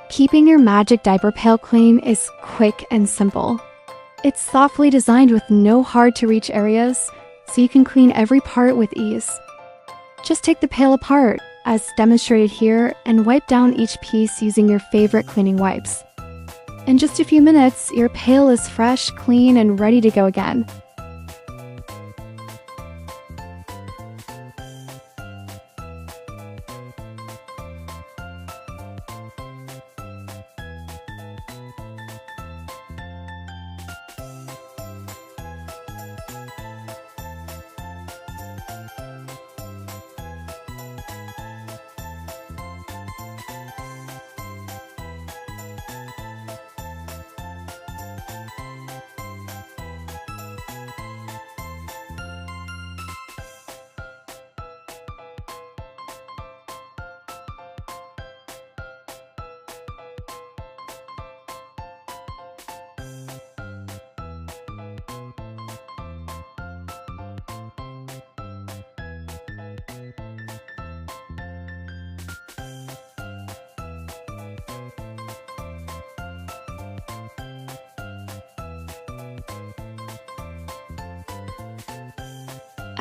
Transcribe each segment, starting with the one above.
Keeping your Magic Diaper Pail clean is quick and simple. It's thoughtfully designed with no hard-to-reach areas, so you can clean every part with ease. Just take the pail apart, as demonstrated here, and wipe down each piece using your favorite cleaning wipes. In just a few minutes, your pail is fresh, clean, and ready to go again.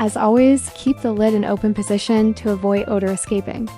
As always, keep the lid in open position to avoid odor escaping.